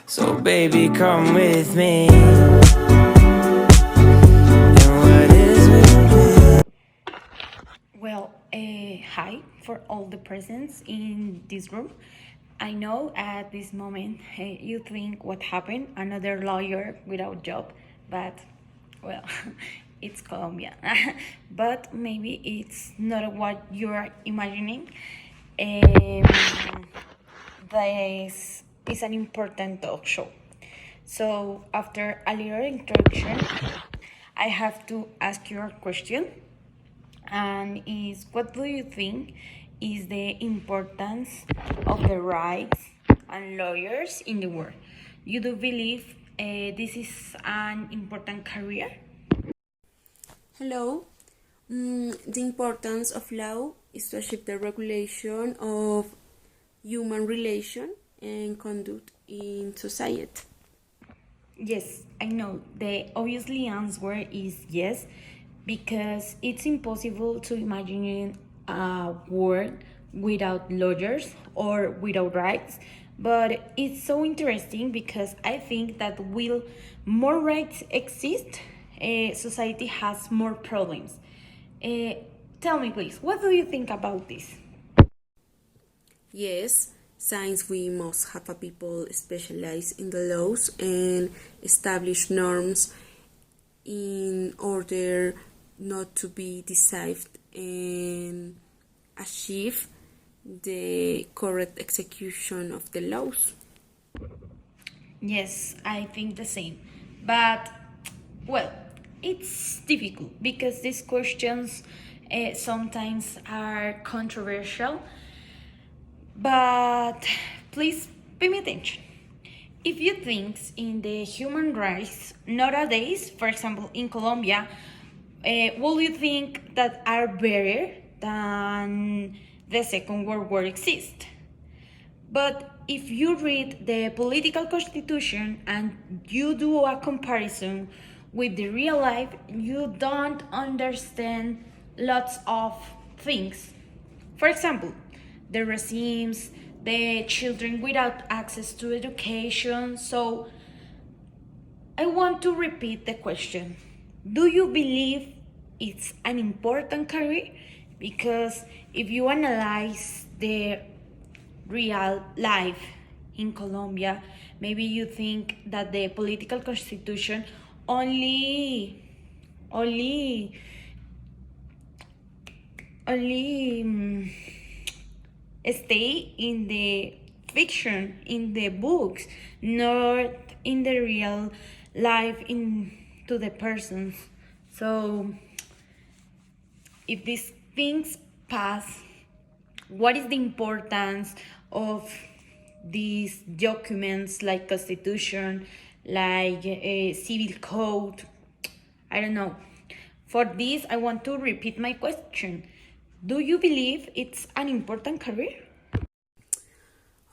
So baby, come with me. Well, hi for all the presents in this room. I know at this moment you think what happened, another lawyer without job, but well, it's Colombia. But maybe it's not what you are imagining. This is an important talk show. So after a little introduction, I have to ask you a question, and is what do you think is the importance of the rights and lawyers in the world? You do believe this is an important career? Hello. The importance of law is to achieve the regulation of human relation and conduct in society. Yes, I know. The obviously answer is yes, because it's impossible to imagine a world without lawyers or without rights. But it's so interesting because I think that will more rights exist, society has more problems. Uh, Tell me, please, what do you think about this? Yes, since we must have a people specialized in the laws and establish norms in order not to be deceived and achieve the correct execution of the laws. Yes, I think the same. But, well, it's difficult because these questions sometimes are controversial. But please pay me attention. If you think in the human rights nowadays, for example, in Colombia, will you think that are better than the Second World War exist? But if you read the political constitution and you do a comparison with the real life, you don't understand lots of things. For example, the regimes, the children without access to education. So I want to repeat the question. Do you believe it's an important career? Because if you analyze the real life in Colombia, maybe you think that the political constitution only only stay in the fiction, in the books, not in the real life, into the persons. So if these things pass, what is the importance of these documents like constitution, like a civil code? I don't know. For this, I want to repeat my question. Do you believe it's an important career?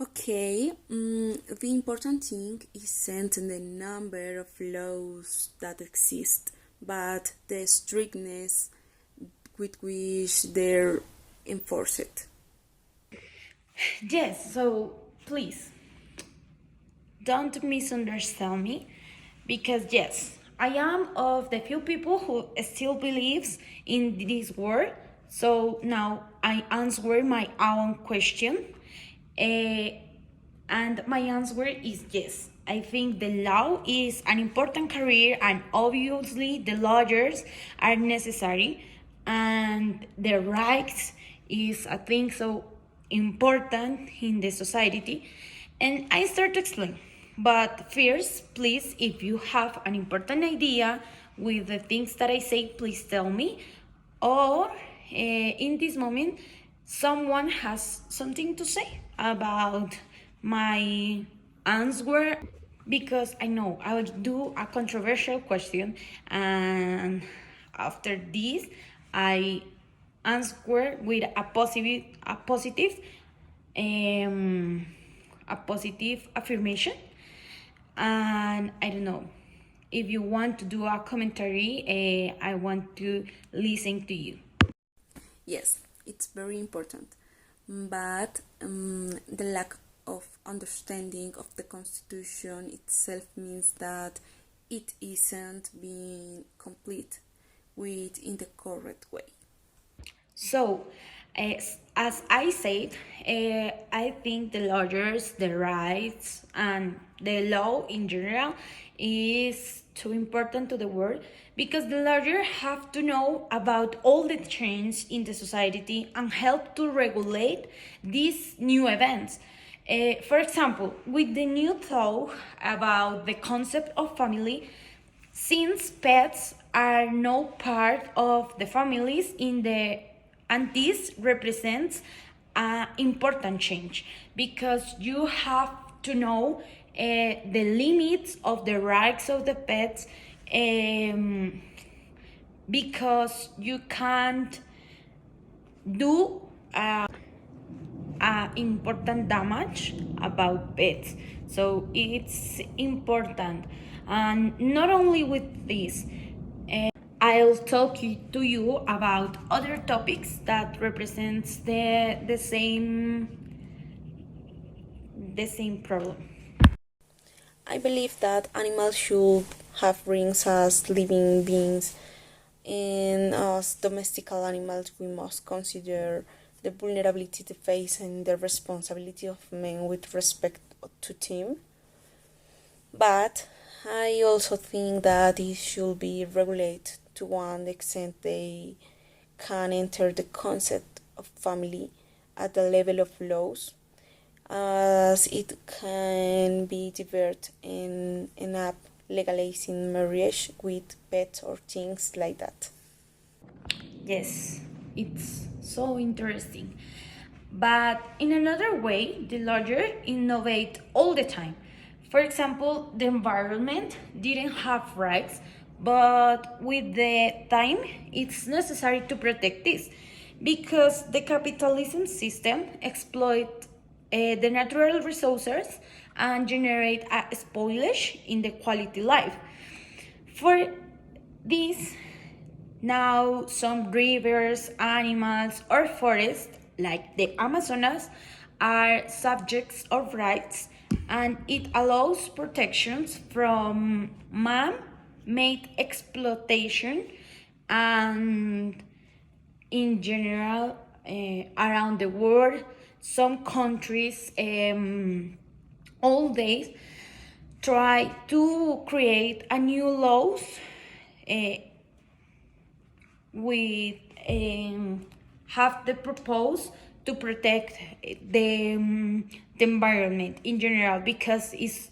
Okay, the important thing isn't the number of laws that exist, but the strictness with which they're enforced. Yes, so please don't misunderstand me, because yes, I am of the few people who still believes in this world. So now I answer my own question, and my answer is yes. I think the law is an important career, and obviously the lawyers are necessary, and the rights is a thing so important in the society. And I start to explain. But first, please, if you have an important idea with the things that I say, please tell me. Or in this moment, someone has something to say about my answer, because I know I will do a controversial question, and after this, I answer with um, a positive affirmation. And I don't know, if you want to do a commentary, I want to listen to you. Yes, it's very important, but the lack of understanding of the Constitution itself means that it isn't being complete with in the correct way. So, as I said, I think the lawyers, the rights, and the law in general is too important to the world because the lawyers have to know about all the change in the society and help to regulate these new events. For example, with the new law about the concept of family, since pets are no part of the families in the and this represents an important change because you have to know the limits of the rights of the pets because you can't do important damage about pets. So it's important, and not only with this, I'll talk to you about other topics that represents the same problem. I believe that animals should have rings as living beings, and as domestical animals, we must consider the vulnerability they face and the responsibility of men with respect to them. But I also think that it should be regulated to one extent they can enter the concept of family at the level of laws, as it can be diverted and end up legalizing marriage with pets or things like that. Yes, it's so interesting. But in another way, the lawyer innovate all the time. For example, the environment didn't have rights, but with the time, it's necessary to protect this because the capitalism system exploit the natural resources and generate a spoilage in the quality life. For this, now some rivers, animals, or forests like the Amazonas are subjects of rights and it allows protections from man-made exploitation and in general around the world some countries all days try to create a new laws uh, with have the propose to protect the environment in general because it's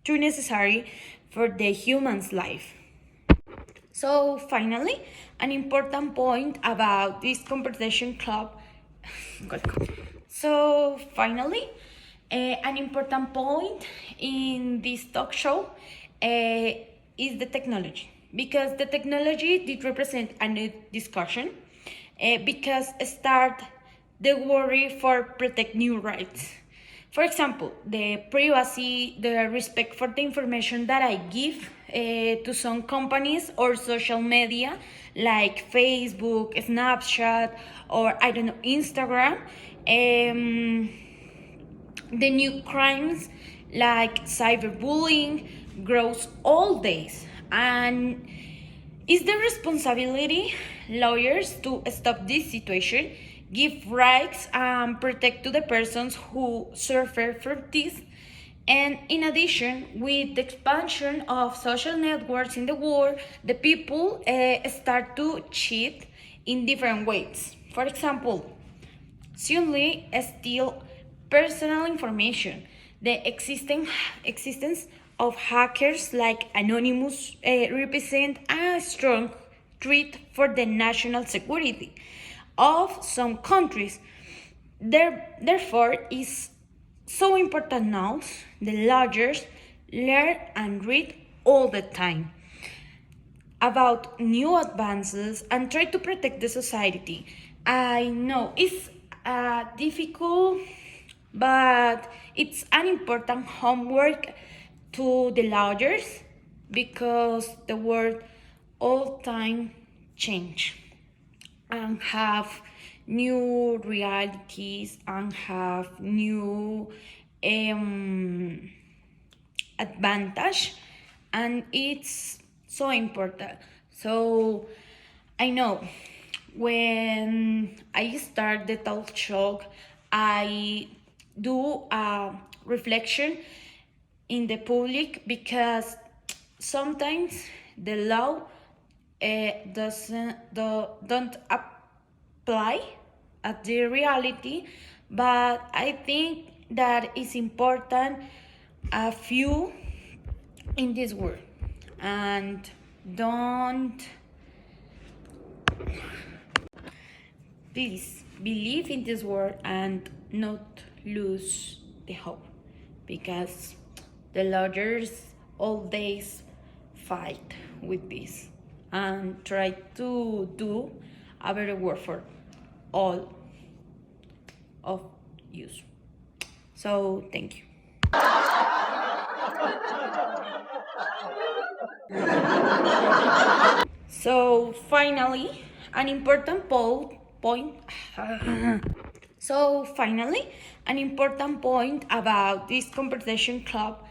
too necessary for the human's life. So finally, an important point about this conversation club. So finally, an important point in this talk show is the technology because the technology did represent a new discussion because start the worry for protect new rights. For example, the privacy, the respect for the information that I give to some companies or social media like Facebook, Snapchat, or I don't know, Instagram. The new crimes like cyberbullying grows all days and it's the responsibility lawyers to stop this situation, give rights and protect to the persons who suffer from this. And in addition, with the expansion of social networks in the world, the people start to cheat in different ways. For example, certainly steal personal information. The existence of hackers like Anonymous represent a strong threat for the national security of some countries. Therefore, is so important now the lawyers learn and read all the time about new advances and try to protect the society. I know it's difficult, but it's an important homework to the lawyers because the world all time change and have new realities and have new advantage, and it's so important. So I know when I start the talk show, I do a reflection in the public, because sometimes the law don't apply at the reality, but I think that it's important a few in this world, and don't, please believe in this world and not lose the hope, because the lawyers all days fight with this and try to do a better work for all of you. So thank you. So finally, an important point. So finally, an important point about this conversation club.